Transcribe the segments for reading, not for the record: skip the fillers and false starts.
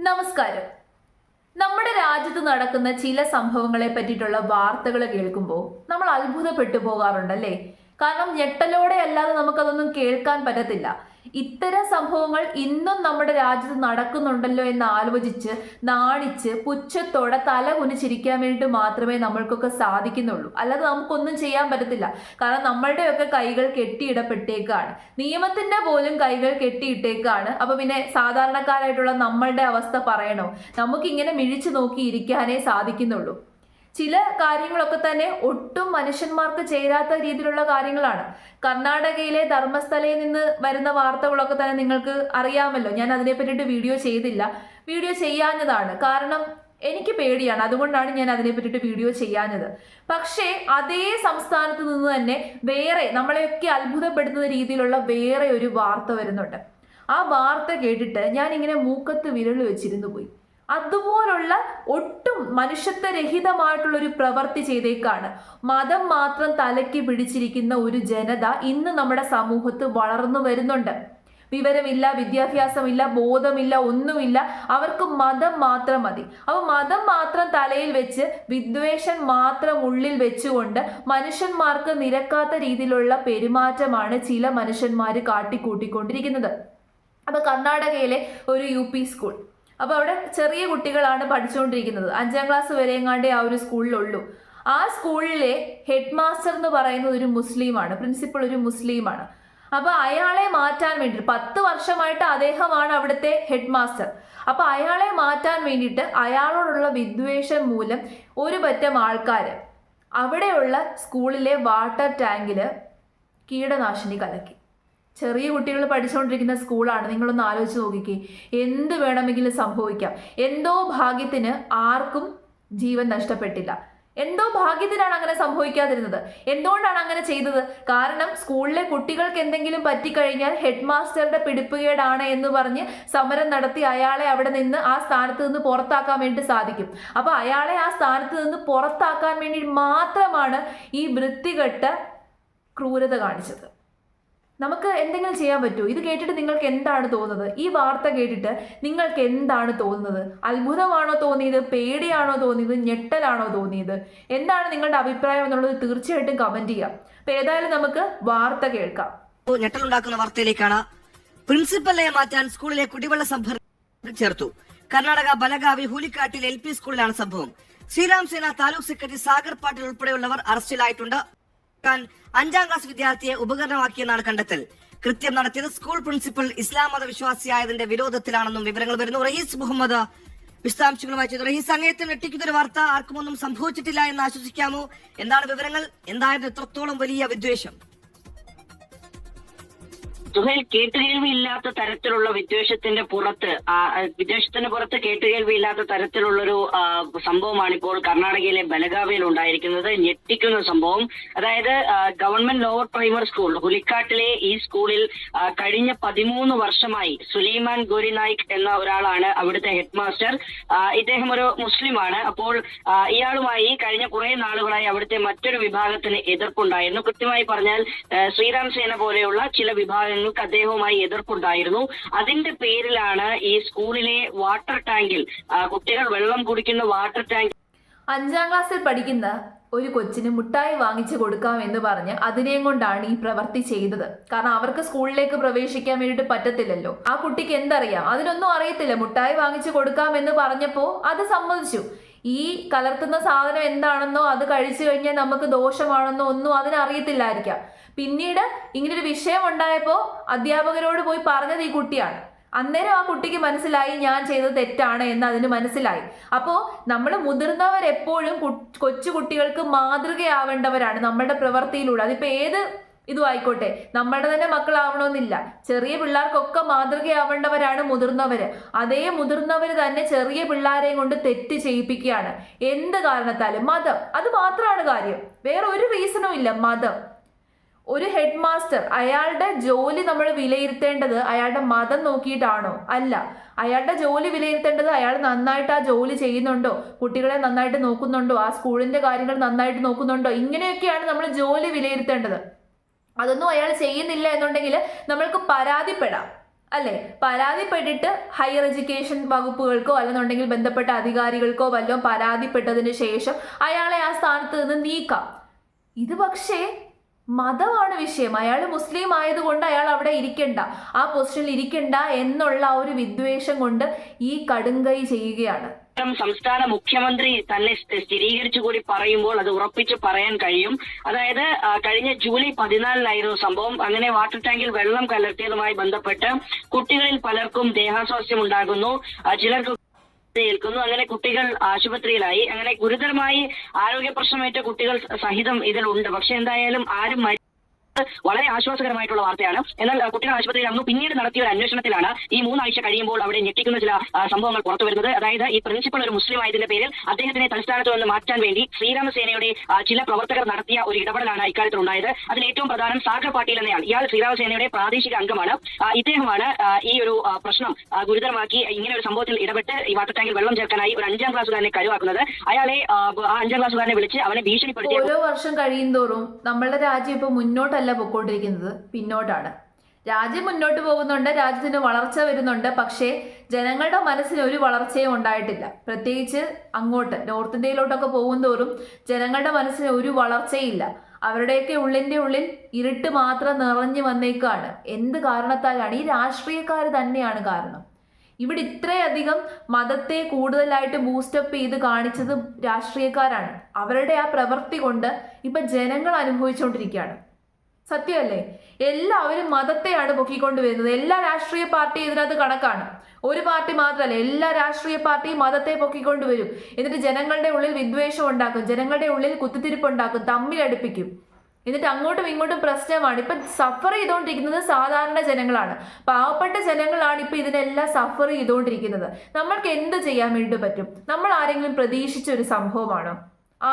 നമസ്കാരം. നമ്മുടെ രാജ്യത്ത് നടക്കുന്ന ചില സംഭവങ്ങളെ പറ്റിയിട്ടുള്ള വാർത്തകൾ കേൾക്കുമ്പോൾ നമ്മൾ അത്ഭുതപ്പെട്ടു പോകാറുണ്ടല്ലേ? കാരണം ഞെട്ടലോടെ അല്ലാതെ നമുക്കതൊന്നും കേൾക്കാൻ പറ്റത്തില്ല. ഇത്തരം സംഭവങ്ങൾ ഇന്നും നമ്മുടെ രാജ്യത്ത് നടക്കുന്നുണ്ടല്ലോ എന്ന് ആലോചിച്ച് നാണിച്ച് പുച്ഛത്തോടെ തല കുനിച്ചിരിക്കാൻ വേണ്ടി മാത്രമേ നമ്മൾക്കൊക്കെ സാധിക്കുന്നുള്ളൂ. അല്ലാതെ നമുക്കൊന്നും ചെയ്യാൻ പറ്റത്തില്ല. കാരണം നമ്മളുടെയൊക്കെ കൈകൾ കെട്ടിയിടപ്പെട്ടേക്കാണ്, നിയമത്തിന്റെ പോലും കൈകൾ കെട്ടിയിട്ടേക്കാണ്. അപ്പൊ പിന്നെ സാധാരണക്കാരായിട്ടുള്ള നമ്മളുടെ അവസ്ഥ പറയണോ? നമുക്കിങ്ങനെ മിഴിച്ചു നോക്കി ഇരിക്കാനേ സാധിക്കുന്നുള്ളൂ. ചില കാര്യങ്ങളൊക്കെ തന്നെ ഒട്ടും മനുഷ്യന്മാർക്ക് ചേരാത്ത രീതിയിലുള്ള കാര്യങ്ങളാണ്. കർണാടകയിലെ ധർമ്മസ്ഥലയിൽ നിന്ന് വരുന്ന വാർത്തകളൊക്കെ തന്നെ നിങ്ങൾക്ക് അറിയാമല്ലോ. ഞാൻ അതിനെ പറ്റിയിട്ട് വീഡിയോ ചെയ്തില്ല, വീഡിയോ ചെയ്യാഞ്ഞതാണ്. കാരണം എനിക്ക് പേടിയാണ്, അതുകൊണ്ടാണ് ഞാൻ അതിനെ പറ്റിയിട്ട് വീഡിയോ ചെയ്യാഞ്ഞത്. പക്ഷേ അതേ സംസ്ഥാനത്ത് നിന്ന് തന്നെ വേറെ നമ്മളെയൊക്കെ അത്ഭുതപ്പെടുത്തുന്ന രീതിയിലുള്ള വേറെ ഒരു വാർത്ത വരുന്നുണ്ട്. ആ വാർത്ത കേട്ടിട്ട് ഞാൻ ഇങ്ങനെ മൂക്കത്ത് വിരൽ വെച്ചിരുന്നു പോയി. അതുപോലുള്ള ഒട്ടും മനുഷ്യത്വരഹിതമായിട്ടുള്ള ഒരു പ്രവൃത്തി ചെയ്തേക്കാണ്. മതം മാത്രം തലയ്ക്ക് പിടിച്ചിരിക്കുന്ന ഒരു ജനത ഇന്ന് നമ്മുടെ സമൂഹത്ത് വളർന്നു വരുന്നുണ്ട്. വിവരമില്ല, വിദ്യാഭ്യാസമില്ല, ബോധമില്ല, ഒന്നുമില്ല. അവർക്ക് മതം മാത്രം മതി. അപ്പൊ മതം മാത്രം തലയിൽ വെച്ച് വിദ്വേഷം മാത്രം ഉള്ളിൽ വെച്ചുകൊണ്ട് മനുഷ്യന്മാർക്ക് നിരക്കാത്ത രീതിയിലുള്ള പെരുമാറ്റമാണ് ചില മനുഷ്യന്മാർ കാട്ടിക്കൂട്ടിക്കൊണ്ടിരിക്കുന്നത്. അപ്പൊ കർണാടകയിലെ ഒരു UP സ്കൂൾ, അപ്പൊ അവിടെ ചെറിയ കുട്ടികളാണ് പഠിച്ചുകൊണ്ടിരിക്കുന്നത്. 5ാം ക്ലാസ് വരെ എങ്ങാണ്ടേ ആ ഒരു സ്കൂളിലുള്ളൂ. ആ സ്കൂളിലെ ഹെഡ് മാസ്റ്റർ എന്ന് പറയുന്നത് ഒരു മുസ്ലിമാണ്, പ്രിൻസിപ്പൾ ഒരു മുസ്ലിമാണ്. അപ്പൊ അയാളെ മാറ്റാൻ വേണ്ടി 10 വർഷമായിട്ട് അദ്ദേഹമാണ് അവിടുത്തെ ഹെഡ് മാസ്റ്റർ. അപ്പൊ അയാളെ മാറ്റാൻ വേണ്ടിയിട്ട് അയാളോടുള്ള വിദ്വേഷം മൂലം ഒരു പറ്റം ആൾക്കാര് അവിടെയുള്ള സ്കൂളിലെ വാട്ടർ ടാങ്കില് കീടനാശിനി കലക്കി. ചെറിയ കുട്ടികൾ പഠിച്ചുകൊണ്ടിരിക്കുന്ന സ്കൂളാണ്. നിങ്ങളൊന്ന് ആലോചിച്ച് നോക്കിക്കേ, എന്ത് വേണമെങ്കിലും സംഭവിക്കാം. എന്തോ ഭാഗ്യത്തിന് ആർക്കും ജീവൻ നഷ്ടപ്പെട്ടില്ല. എന്തോ ഭാഗ്യത്തിനാണ് അങ്ങനെ സംഭവിക്കാതിരുന്നത്. എന്തുകൊണ്ടാണ് അങ്ങനെ ചെയ്തത്? കാരണം സ്കൂളിലെ കുട്ടികൾക്ക് എന്തെങ്കിലും പറ്റിക്കഴിഞ്ഞാൽ ഹെഡ് മാസ്റ്ററുടെ പിടിപ്പുകേടാണ് എന്ന് പറഞ്ഞ് സമരം നടത്തി അയാളെ അവിടെ നിന്ന് ആ സ്ഥാനത്ത് നിന്ന് പുറത്താക്കാൻ വേണ്ടി സാധിക്കും. അപ്പൊ അയാളെ ആ സ്ഥാനത്ത് നിന്ന് പുറത്താക്കാൻ വേണ്ടി മാത്രമാണ് ഈ വൃത്തികെട്ട ക്രൂരത കാണിച്ചത്. നമുക്ക് എന്തെങ്കിലും ചെയ്യാൻ പറ്റുമോ? ഇത് കേട്ടിട്ട് നിങ്ങൾക്ക് എന്താണ് തോന്നുന്നത്? ഈ വാർത്ത കേട്ടിട്ട് നിങ്ങൾക്ക് എന്താണ് തോന്നുന്നത്? അത്ഭുതമാണോ തോന്നിയത്? പേടിയാണോ തോന്നിയത്? ഞെട്ടലാണോ തോന്നിയത്? എന്താണ് നിങ്ങളുടെ അഭിപ്രായം എന്നുള്ളത് തീർച്ചയായിട്ടും കമന്റ് ചെയ്യാം. അപ്പൊ ഏതായാലും നമുക്ക് വാർത്ത കേൾക്കാം. ഞെട്ടലുണ്ടാക്കുന്ന വാർത്തയിലേക്കാണ്. പ്രിൻസിപ്പലിനെ മാറ്റാൻ സ്കൂളിലെ കുടിവെള്ള സംഭരണം ചേർത്തു. കർണാടക ബലഗാവി ഹൂലിക്കാട്ടിൽ LP സ്കൂളിലാണ് സംഭവം. ശ്രീറാം സേന താലൂക്ക് സെക്രട്ടറി സാഗർ പാട്ടീൽ ഉൾപ്പെടെയുള്ളവർ അറസ്റ്റിലായിട്ടുണ്ട്. 5ാം ക്ലാസ് വിദ്യാർത്ഥിയെ ഉപകരണമാക്കിയെന്നാണ് കണ്ടെത്തൽ. കൃത്യം നടത്തിയത് സ്കൂൾ പ്രിൻസിപ്പൽ ഇസ്ലാം മത വിശ്വാസിയായതിന്റെ വിരോധത്തിലാണെന്നും വിവരങ്ങൾ വരുന്നു. റഹീസ് മുഹമ്മദ് വിശദാംശങ്ങളുമായി ചെയ്തു. റഹീസ്, അങ്ങേയറ്റം ഞെട്ടിക്കുന്നൊരു വാർത്ത. ആർക്കും ഒന്നും സംഭവിച്ചിട്ടില്ല എന്ന് ആശ്വസിക്കാമോ? എന്താണ് വിവരങ്ങൾ? എന്തായിരുന്നു ഇത്രത്തോളം വലിയ വിദ്വേഷം? സുഹേൽ, കേട്ടുകേൾവിയില്ലാത്ത തരത്തിലുള്ള വിദ്വേഷത്തിന് പുറത്ത് കേട്ടുകേൾവിയില്ലാത്ത തരത്തിലുള്ളൊരു സംഭവമാണ് ഇപ്പോൾ കർണാടകയിലെ ബലഗാവിയിൽ ഉണ്ടായിരിക്കുന്നത്. ഞെട്ടിക്കുന്ന സംഭവം. അതായത് ഗവൺമെന്റ് ലോവർ പ്രൈമറി സ്കൂൾ ഹുലിക്കാട്ടിലെ ഈ സ്കൂളിൽ കഴിഞ്ഞ 13 വർഷമായി സുലൈമാൻ ഗോരിനായിക് എന്ന ഒരാളാണ് അവിടുത്തെ ഹെഡ് മാസ്റ്റർ. ഇദ്ദേഹം ഒരു മുസ്ലിമാണ്. അപ്പോൾ ഇയാളുമായി കഴിഞ്ഞ കുറെ നാളുകളായി അവിടുത്തെ മറ്റൊരു വിഭാഗത്തിന് എതിർപ്പുണ്ടായിരുന്നു. കൃത്യമായി പറഞ്ഞാൽ ശ്രീറാം സേന പോലെയുള്ള ചില വിഭാഗങ്ങൾ അദ്ദേഹവുമായി എതിർപ്പുണ്ടായിരുന്നു. അതിന്റെ പേരിലാണ് ഈ സ്കൂളിലെ വാട്ടർ ടാങ്കിൽ കുട്ടികൾ വെള്ളം കുടിക്കുന്ന വാട്ടർ ടാങ്ക് 5ാം ക്ലാസ്സിൽ പഠിക്കുന്ന ഒരു കൊച്ചിന് മുട്ടായി വാങ്ങിച്ചു കൊടുക്കാം എന്ന് പറഞ്ഞ് അതിനെയും കൊണ്ടാണ് ഈ പ്രവൃത്തി ചെയ്തത്. കാരണം അവർക്ക് സ്കൂളിലേക്ക് പ്രവേശിക്കാൻ വേണ്ടിയിട്ട് പറ്റത്തില്ലല്ലോ. ആ കുട്ടിക്ക് എന്തറിയാം? അതിനൊന്നും അറിയത്തില്ല. മുട്ടായി വാങ്ങിച്ചു കൊടുക്കാം എന്ന് പറഞ്ഞപ്പോ അത് സമ്മതിച്ചു. ഈ കലർത്തുന്ന സാധനം എന്താണെന്നോ അത് കഴിച്ചു കഴിഞ്ഞാൽ നമുക്ക് ദോഷമാണെന്നോ ഒന്നും അതിനറിയത്തില്ലായിരിക്കാം. പിന്നീട് ഇങ്ങനൊരു വിഷയം ഉണ്ടായപ്പോൾ അധ്യാപകരോട് പോയി പറഞ്ഞത് ഈ കുട്ടിയാണ്. അന്നേരം ആ കുട്ടിക്ക് മനസ്സിലായി ഞാൻ ചെയ്തത് തെറ്റാണ് എന്ന് അതിന് മനസ്സിലായി. അപ്പോൾ നമ്മൾ മുതിർന്നവരെപ്പോഴും കൊച്ചു കുട്ടികൾക്ക് മാതൃകയാവേണ്ടവരാണ് നമ്മളുടെ പ്രവൃത്തിയിലൂടെ. അതിപ്പോൾ ഏത് ഇതും ആയിക്കോട്ടെ, നമ്മളുടെ തന്നെ മക്കളാവണമെന്നില്ല. ചെറിയ പിള്ളേർക്കൊക്കെ മാതൃകയാവേണ്ടവരാണ് മുതിർന്നവര്. അതേ മുതിർന്നവര് തന്നെ ചെറിയ പിള്ളേരെയും കൊണ്ട് തെറ്റ് ചെയ്യിപ്പിക്കുകയാണ്. എന്ത് കാരണത്താലും. മതം, അത് മാത്രമാണ് കാര്യം, വേറെ ഒരു റീസണും ഇല്ല. മതം. ഒരു ഹെഡ് മാസ്റ്റർ, അയാളുടെ ജോലി നമ്മൾ വിലയിരുത്തേണ്ടത് അയാളുടെ മതം നോക്കിയിട്ടാണോ? അല്ല. അയാളുടെ ജോലി വിലയിരുത്തേണ്ടത് അയാൾ നന്നായിട്ട് ആ ജോലി ചെയ്യുന്നുണ്ടോ, കുട്ടികളെ നന്നായിട്ട് നോക്കുന്നുണ്ടോ, ആ സ്കൂളിന്റെ കാര്യങ്ങൾ നന്നായിട്ട് നോക്കുന്നുണ്ടോ, ഇങ്ങനെയൊക്കെയാണ് നമ്മൾ ജോലി വിലയിരുത്തേണ്ടത്. അതൊന്നും അയാൾ ചെയ്യുന്നില്ല എന്നുണ്ടെങ്കിൽ നമ്മൾക്ക് പരാതിപ്പെടാം. അല്ലെ? പരാതിപ്പെട്ടിട്ട് ഹയർ എഡ്യൂക്കേഷൻ വകുപ്പുകൾക്കോ അല്ലെന്നുണ്ടെങ്കിൽ ബന്ധപ്പെട്ട അധികാരികൾക്കോ വല്ലതും പരാതിപ്പെട്ടതിന് ശേഷം അയാളെ ആ സ്ഥാനത്ത് നിന്ന് നീക്കാം. ഇത് പക്ഷേ മതമാണ് വിഷയം. അയാൾ മുസ്ലിം ആയതുകൊണ്ട് അയാൾ അവിടെ ഇരിക്കണ്ട, ആ പൊസിഷനിൽ ഇരിക്കണ്ട എന്നുള്ള ആ ഒരു വിദ്വേഷം കൊണ്ട് ഈ കടുങ്കൈ ചെയ്യുകയാണ്. സംസ്ഥാന മുഖ്യമന്ത്രി തന്നെ സ്ഥിരീകരിച്ചു കൂടി പറയുമ്പോൾ അത് ഉറപ്പിച്ച് പറയാൻ കഴിയും. അതായത് കഴിഞ്ഞ ജൂലൈ 14 സംഭവം. അങ്ങനെ വാട്ടർ ടാങ്കിൽ വെള്ളം കലർത്തിയതുമായി ബന്ധപ്പെട്ട് കുട്ടികളിൽ പലർക്കും ദേഹാസ്വാസ്ഥ്യം ഉണ്ടാകുന്നു, ചിലർക്ക് ഏൽക്കുന്നു. അങ്ങനെ കുട്ടികൾ ആശുപത്രിയിലായി. അങ്ങനെ ഗുരുതരമായി ആരോഗ്യ പ്രശ്നമേറ്റ കുട്ടികൾ സഹിതം ഇതിലുണ്ട്. പക്ഷെ എന്തായാലും ആരും വളരെ ആശ്വാസകരമായിട്ടുള്ള വാർത്തയാണ്. എന്നാൽ കുട്ടികൾ ആശുപത്രിയിലാകുന്നു. പിന്നീട് നടത്തിയ ഒരു അന്വേഷണത്തിലാണ് ഈ 3 ആഴ്ച കഴിയുമ്പോൾ അവിടെ ഞെട്ടിക്കുന്ന ചില സംഭവങ്ങൾ പുറത്തു വരുന്നത്. അതായത് ഈ പ്രിൻസിപ്പൽ ഒരു മുസ്ലിം ആയതിന്റെ പേരിൽ അദ്ദേഹത്തിനെ തലസ്ഥാനത്ത് നിന്ന് മാറ്റാൻ വേണ്ടി ശ്രീരാമസേനയുടെ ചില പ്രവർത്തകർ നടത്തിയ ഒരു ഇടപെടലാണ് ഇക്കാര്യത്തിൽ ഉണ്ടായത്. അതിൽ ഏറ്റവും പ്രധാനം സാഗർ പാട്ടീൽ എന്നയാൾ. ഇയാൾ ശ്രീരാമസേനയുടെ പ്രാദേശിക അംഗമാണ്. ഇദ്ദേഹമാണ് ഈ ഒരു പ്രശ്നം ഗുരുതരമാക്കി ഇങ്ങനെ ഒരു സംഭവത്തിൽ ഇടപെട്ട് ഈ വാട്ടർ ടാങ്കിൽ വെള്ളം ചേർക്കാനായി ഒരു 5ാം ക്ലാസ്സുകാരനെ കരുവാക്കുന്നത്. അയാളെ ആ 5ാം ക്ലാസ്സുകാരനെ വിളിച്ച് അവനെ ഭീഷണിപ്പെടുത്തി. ഓരോ വർഷം കഴിയുന്തോറും നമ്മളുടെ രാജ്യം ഇപ്പൊ മുന്നോട്ടല്ല പൊയ്ക്കൊണ്ടിരിക്കുന്നത്, പിന്നോട്ടാണ്. രാജ്യം മുന്നോട്ട് പോകുന്നുണ്ട്, രാജ്യത്തിന് വളർച്ച വരുന്നുണ്ട്. പക്ഷേ ജനങ്ങളുടെ മനസ്സിന് ഒരു വളർച്ചയും ഉണ്ടായിട്ടില്ല. പ്രത്യേകിച്ച് അങ്ങോട്ട് നോർത്ത് ഇന്ത്യയിലോട്ടൊക്കെ പോകുന്തോറും ജനങ്ങളുടെ മനസ്സിന് ഒരു വളർച്ചയില്ല. അവരുടെയൊക്കെ ഉള്ളിൽ ഇരുട്ട് മാത്രം നിറഞ്ഞു വന്നേക്കാണ്. എന്ത് കാരണത്താലാണ്? ഈ രാഷ്ട്രീയക്കാർ തന്നെയാണ് കാരണം. ഇവിടെ ഇത്രയധികം മതത്തെ കൂടുതലായിട്ട് ബൂസ്റ്റപ്പ് ചെയ്ത് കാണിച്ചത് രാഷ്ട്രീയക്കാരാണ്. അവരുടെ ആ പ്രവൃത്തി കൊണ്ട് ഇപ്പൊ ജനങ്ങൾ അനുഭവിച്ചുകൊണ്ടിരിക്കുകയാണ്. സത്യമല്ലേ? എല്ലാവരും മതത്തെയാണ് പൊക്കിക്കൊണ്ട് വരുന്നത്. എല്ലാ രാഷ്ട്രീയ പാർട്ടിയും ഇതിനകത്ത് കണക്കാണ്. ഒരു പാർട്ടി മാത്രമല്ല, എല്ലാ രാഷ്ട്രീയ പാർട്ടിയും മതത്തെ പൊക്കിക്കൊണ്ട് വരും. എന്നിട്ട് ജനങ്ങളുടെ ഉള്ളിൽ വിദ്വേഷം ഉണ്ടാക്കും, ജനങ്ങളുടെ ഉള്ളിൽ കുത്തിത്തിരിപ്പ് ഉണ്ടാക്കും, തമ്മിലടുപ്പിക്കും. എന്നിട്ട് അങ്ങോട്ടും ഇങ്ങോട്ടും പ്രശ്നമാണ്. ഇപ്പൊ സഫർ ചെയ്തുകൊണ്ടിരിക്കുന്നത് സാധാരണ ജനങ്ങളാണ്, പാവപ്പെട്ട ജനങ്ങളാണ് ഇപ്പൊ ഇതിനെല്ലാം സഫർ ചെയ്തുകൊണ്ടിരിക്കുന്നത്. നമ്മൾക്ക് എന്ത് ചെയ്യാൻ വേണ്ടി പറ്റും? നമ്മൾ ആരെങ്കിലും പ്രതീക്ഷിച്ച ഒരു സംഭവമാണോ?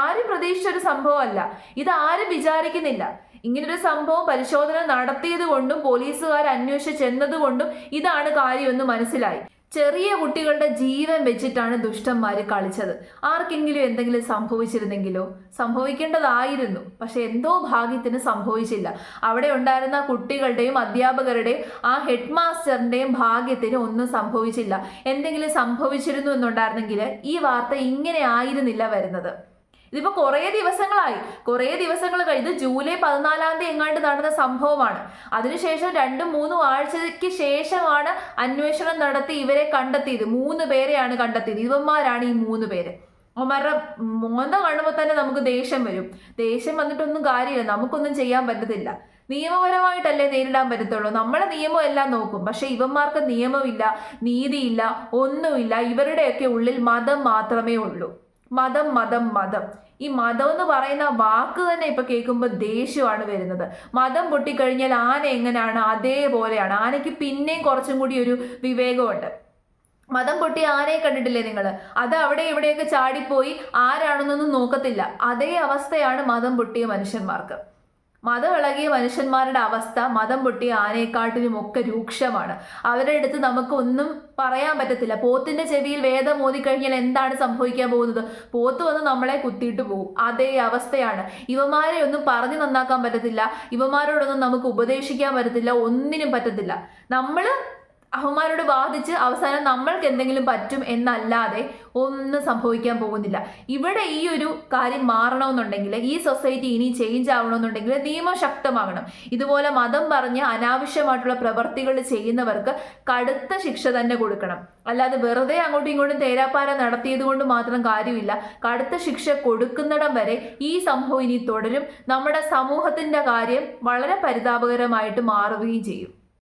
ആരും പ്രതീക്ഷിച്ച ഒരു സംഭവമല്ല ഇത്. ആരും വിചാരിക്കുന്നില്ല. ഇങ്ങനൊരു സംഭവം പരിശോധന നടത്തിയത് കൊണ്ടും പോലീസുകാർ അന്വേഷിച്ച് ചെന്നതുകൊണ്ടും ഇതാണ് കാര്യമെന്ന് മനസ്സിലായി. ചെറിയ കുട്ടികളുടെ ജീവൻ വെച്ചിട്ടാണ് ദുഷ്ടന്മാര് കളിച്ചത്. ആർക്കെങ്കിലും എന്തെങ്കിലും സംഭവിച്ചിരുന്നെങ്കിലോ? സംഭവിക്കേണ്ടതായിരുന്നു. പക്ഷെ എന്തോ ഭാഗ്യത്തിന് സംഭവിച്ചില്ല. അവിടെ ഉണ്ടായിരുന്ന കുട്ടികളുടെയും അധ്യാപകരുടെയും ആ ഹെഡ് മാസ്റ്ററിന്റെയും ഭാഗ്യത്തിന് ഒന്നും സംഭവിച്ചില്ല. എന്തെങ്കിലും സംഭവിച്ചിരുന്നു എന്നുണ്ടായിരുന്നെങ്കിൽ ഈ വാർത്ത ഇങ്ങനെ ആയിരുന്നില്ല വരുന്നത്. ഇതിപ്പോ കുറേ ദിവസങ്ങൾ കഴിഞ്ഞ് ജൂലൈ 14 എങ്ങാണ്ട് നടന്ന സംഭവമാണ്. അതിനുശേഷം 2-3 ആഴ്ചയ്ക്ക് ശേഷമാണ് അന്വേഷണം നടത്തി ഇവരെ കണ്ടെത്തിയത്. 3 പേരെയാണ് കണ്ടെത്തിയത്. ഇവന്മാരാണ് ഈ 3 പേര്. അവന്മാരുടെ മോന്ത കാണുമ്പോൾ തന്നെ നമുക്ക് ദേഷ്യം വരും. ദേഷ്യം വന്നിട്ടൊന്നും കാര്യമില്ല, നമുക്കൊന്നും ചെയ്യാൻ പറ്റത്തില്ല. നിയമപരമായിട്ടല്ലേ നേരിടാൻ പറ്റത്തുള്ളൂ. നമ്മളെ നിയമം എല്ലാം നോക്കും. പക്ഷെ ഇവന്മാർക്ക് നിയമമില്ല, നീതിയില്ല, ഒന്നുമില്ല. ഇവരുടെയൊക്കെ ഉള്ളിൽ മതം മാത്രമേ ഉള്ളൂ. മതം. ഈ മതം എന്ന് പറയുന്ന വാക്ക് തന്നെ ഇപ്പൊ കേൾക്കുമ്പോൾ ദേഷ്യമാണ് വരുന്നത്. മതം പൊട്ടിക്കഴിഞ്ഞാൽ ആന എങ്ങനെയാണ് അതേപോലെയാണ്. ആനയ്ക്ക് പിന്നെയും കുറച്ചും കൂടി ഒരു വിവേകമുണ്ട്. മതം പൊട്ടിയ ആനയെ കണ്ടിട്ടില്ലേ നിങ്ങൾ? അത് അവിടെ ഇവിടെയൊക്കെ ചാടിപ്പോയി ആരാണെന്നൊന്നും നോക്കത്തില്ല. അതേ അവസ്ഥയാണ് മതം പൊട്ടിയ മനുഷ്യന്മാർക്ക്. മതം ഇളകിയ മനുഷ്യന്മാരുടെ അവസ്ഥ മതം പൊട്ടിയ ആനയെക്കാട്ടിലും ഒക്കെ രൂക്ഷമാണ്. അവരുടെ അടുത്ത് നമുക്ക് ഒന്നും പറയാൻ പറ്റത്തില്ല. പോത്തിന്റെ ചെവിയിൽ വേദം ഓതിക്കഴിഞ്ഞാൽ എന്താണ് സംഭവിക്കാൻ പോകുന്നത്? പോത്ത് വന്ന് നമ്മളെ കുത്തിയിട്ട് പോകും. അതേ അവസ്ഥയാണ്. ഇവന്മാരെ ഒന്നും പറഞ്ഞു നന്നാക്കാൻ പറ്റത്തില്ല, ഇവന്മാരോടൊന്നും നമുക്ക് ഉപദേശിക്കാൻ പറ്റത്തില്ല, ഒന്നിനും പറ്റത്തില്ല. അവന്മാരോട് ബാധിച്ച് അവസാനം നമ്മൾക്ക് എന്തെങ്കിലും പറ്റും എന്നല്ലാതെ ഒന്നും സംഭവിക്കാൻ പോകുന്നില്ല. ഇവിടെ ഈ ഒരു കാര്യം മാറണമെന്നുണ്ടെങ്കിൽ, ഈ സൊസൈറ്റി ഇനി ചേഞ്ച് ആവണമെന്നുണ്ടെങ്കിൽ നിയമം ശക്തമാകണം. ഇതുപോലെ മതം പറഞ്ഞ് അനാവശ്യമായിട്ടുള്ള പ്രവർത്തികൾ ചെയ്യുന്നവർക്ക് കടുത്ത ശിക്ഷ തന്നെ കൊടുക്കണം. അല്ലാതെ വെറുതെ അങ്ങോട്ടും ഇങ്ങോട്ടും തേരാപ്പാര നടത്തിയത് കൊണ്ട് മാത്രം കാര്യമില്ല. കടുത്ത ശിക്ഷ കൊടുക്കുന്നിടം വരെ ഈ സംഭവം ഇനി തുടരും. നമ്മുടെ സമൂഹത്തിന്റെ കാര്യം വളരെ പരിതാപകരമായിട്ട് മാറുകയും ചെയ്യും.